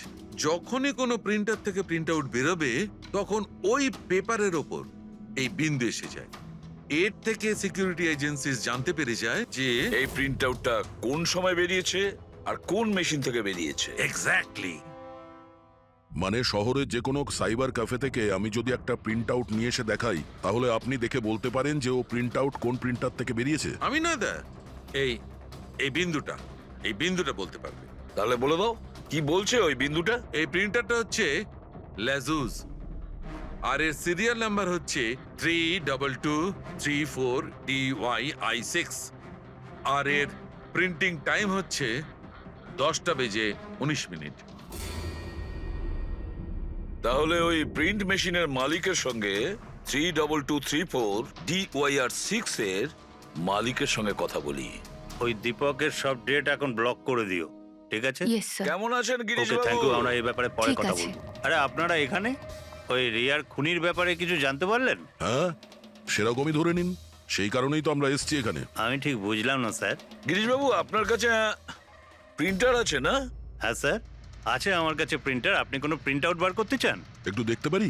যখনই কোনো প্রিন্টার থেকে প্রিন্ট আউট বেরোবে তখন ওই পেপারের ওপর এই বিন্দু এসে যায়। এর থেকে সিকিউরিটি এজেন্সিস জানতে পেরে যায় যে এই প্রিন্ট আউটটা কোন সময় বেরিয়েছে আর কোন মেশিন থেকে বেরিয়েছে। এক্স্যাক্টলি। মানে শহরের যে কোনো সাইবার ক্যাফে থেকে আমি যদি একটা প্রিন্ট আউট নিয়ে এসে দেখাই, তাহলে আপনি দেখে বলতে পারেন যে ও প্রিন্ট আউট কোন প্রিন্টার থেকে বেরিয়েছে? আমি না দা, এই এই বিন্দুটা বলতে পারবে। তাহলে বলে দাও, কি বলছে ওই বিন্দুটা? এই প্রিন্টারটা হচ্ছে লেজুস, আর এর সিরিয়াল নাম্বার হচ্ছে 32234DYI6, আর এর প্রিন্টিং টাইম হচ্ছে 10:19। তাহলে ওই প্রিন্ট মেশিনের মালিকের সঙ্গে 32234DYR6 এর মালিকের সঙ্গে কথা বলি। ওই দীপকের সব ডেট এখন ব্লক করে দিও, ঠিক আছে? Yes sir. কেমন আছেন গিরিশ ওকে, থ্যাংক বাবু? ইউ। আমরা এই ব্যাপারে পরে ঠিক কথা আছে। বলবো। আরে আপনারা এখানে ওই রিয়ার খুনির ব্যাপারে কিছু জানতে পারলেন? হ্যাঁ, সেরকমই ধরে নিন। সেই কারণেই তো আমরা এসছি এখানে। আমি ঠিক বুঝলাম না স্যার। গিরিশ বাবু, আপনার কাছে প্রিন্টার আছে না? হ্যাঁ স্যার, আছে আমার কাছে প্রিন্টার। আপনি কোনো প্রিন্ট আউট বার করতে চান? একটু দেখতে পারি?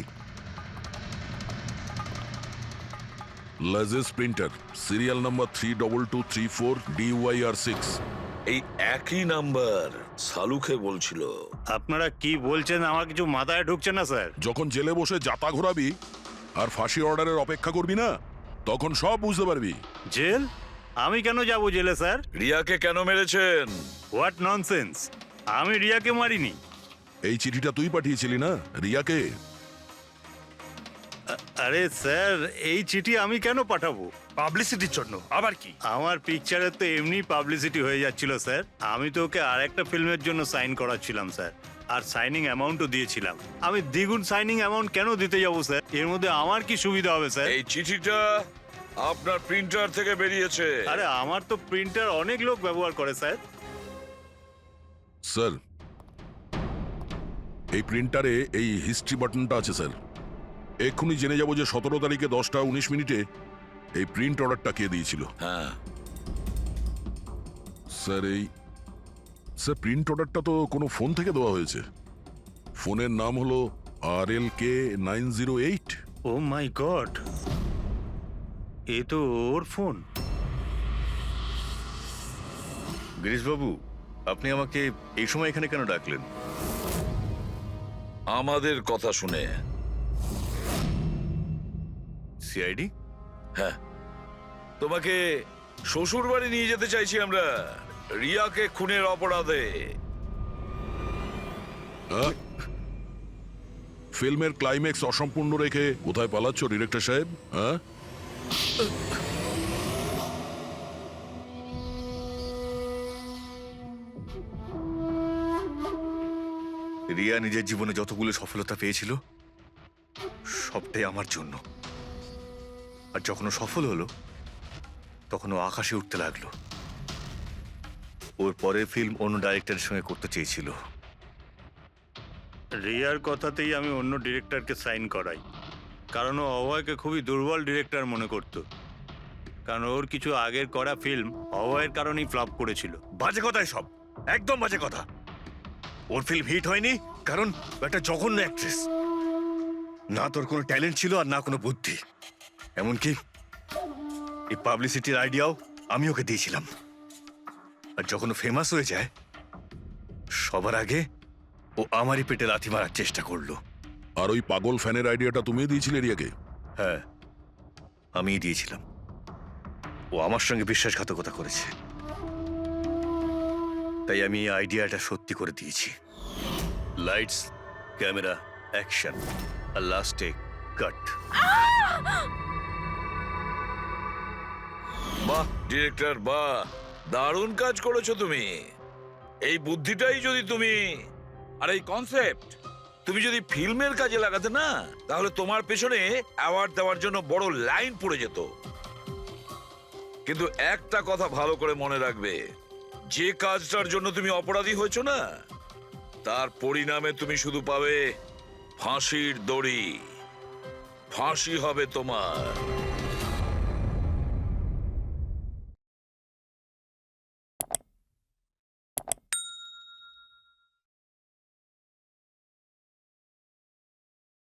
লাজেস প্রিন্টার, সিরিয়াল নাম্বার 32234 DYR6। এই একই নাম্বার সালুকে বলছিল। আপনারা কি বলছেন আমার কিছু মাথায় ঢুকছে না স্যার। যখন জেলে বসে জাতা ঘোরাবি আর ফাঁসি অর্ডারের অপেক্ষা করবি না, তখন সব বুঝতে পারবি। জেল? আমি কেন যাব জেলে স্যার? রিয়াকে কেন মেরেছেন? What nonsense! আমি রিয়াকে মারিনি। এই চিঠিটা তুই পাঠিয়েছিলি না রিয়াকে? আরে স্যার, এই চিঠি আমি কেন পাঠাবো? পাবলিসিটির জন্য আবার কি? আমার পিকচারের তো এমনি পাবলিসিটি হয়ে যাচ্ছিল স্যার। আমি তো ওকে আর একটা ফিল্মের জন্য সাইন করাচ্ছিলাম স্যার, আর সাইনিং অ্যামাউন্টও দিয়েছিলাম। আমি দ্বিগুণ সাইনিং অ্যামাউন্ট কেন দিতে যাবো স্যার? এর মধ্যে আমার কি সুবিধা হবে স্যার? এই চিঠিটা আপনার প্রিন্টার থেকে বেরিয়েছে। আরে আমার তো প্রিন্টার অনেক লোক ব্যবহার করে স্যার। স্যার, এই প্রিন্টারে এই হিস্ট্রি বাটনটা আছে স্যার। এক্ষুনি জেনে যাব যে 17 তারিখে 10:19 এই প্রিন্ট অর্ডারটা কে দিয়েছিল। হ্যাঁ স্যার, স্যার প্রিন্ট অর্ডারটা তো কোনো ফোন থেকে দেওয়া হয়েছে। ফোনের নাম হলো RLK 908। ও মাই গড, এ তো ওর ফোন। গিরিশবাবু, আপনি আমাকে এই সময় এখানে কেন ডাকলেন? আমাদের কথা শুনে। সিআইডি? হ্যাঁ, তোমাকে শ্বশুর বাড়ি নিয়ে যেতে চাইছি আমরা, রিয়াকে খুনের অপরাধে। ফিল্মের ক্লাইম্যাক্স অসম্পূর্ণ রেখে কোথায় পালাচ্ছ ডিরেক্টর সাহেব? হ্যাঁ, রিয়া নিজের জীবনে যতগুলো সফলতা পেয়েছিল সবটাই আমার জন্য। আর যখন ও সফল হলো তখন ও আকাশে উঠতে লাগলো। ওর পরের ফিল্ম অন্য ডাইরেক্টরের সঙ্গে করতে চেয়েছিল। রিয়ার কথাতেই আমি অন্য ডিরেক্টরকে সাইন করাই, কারণ ও অভয়কে খুবই দুর্বল ডিরেক্টর মনে করত। কারণ ওর কিছু আগের করা ফিল্ম অভয়ের কারণেই ফ্লপ করেছিল। বাজে কথাই সব, একদম বাজে কথা। ওর ফিল্ম হিট হয়নি কারণ একটা জঘন্য অ্যাক্ট্রেস। না তোর কোনো ট্যালেন্ট ছিল আর না কোনো বুদ্ধি। এমনকি এই পাবলিসিটির আইডিয়াও আমি ওকে দিয়েছিলাম। আর যখন ও ফেমাস হয়ে যায় সবার আগে ও আমারই পেটে লাথি মারার চেষ্টা করলো। আর ওই পাগল ফ্যানের আইডিয়াটা তুমি দিয়েছিলে রিয়াকে? হ্যাঁ, আমিই দিয়েছিলাম। ও আমার সঙ্গে বিশ্বাসঘাতকতা করেছে, তাই আমি এই আইডিয়াটা সত্যি করে দিয়েছি। লাইটস, ক্যামেরা, অ্যাকশন, আর লাস্টে কাট। বাহ ডিরেক্টর, বাহ, দারুণ কাজ করেছো তুমি। এই বুদ্ধিটাই যদি তুমি আর এই কনসেপ্ট তুমি যদি ফিল্মের কাজে লাগাতে না, তাহলে তোমার পেছনে অ্যাওয়ার্ড দেওয়ার জন্য বড় লাইন পড়ে যেত। কিন্তু একটা কথা ভালো করে মনে রাখবে, যে কাজটার জন্য তুমি অপরাধী হয়েছো না, তার পরিণামে তুমি শুধু পাবে ফাঁসির দড়ি। ফাঁসি হবে তোমার।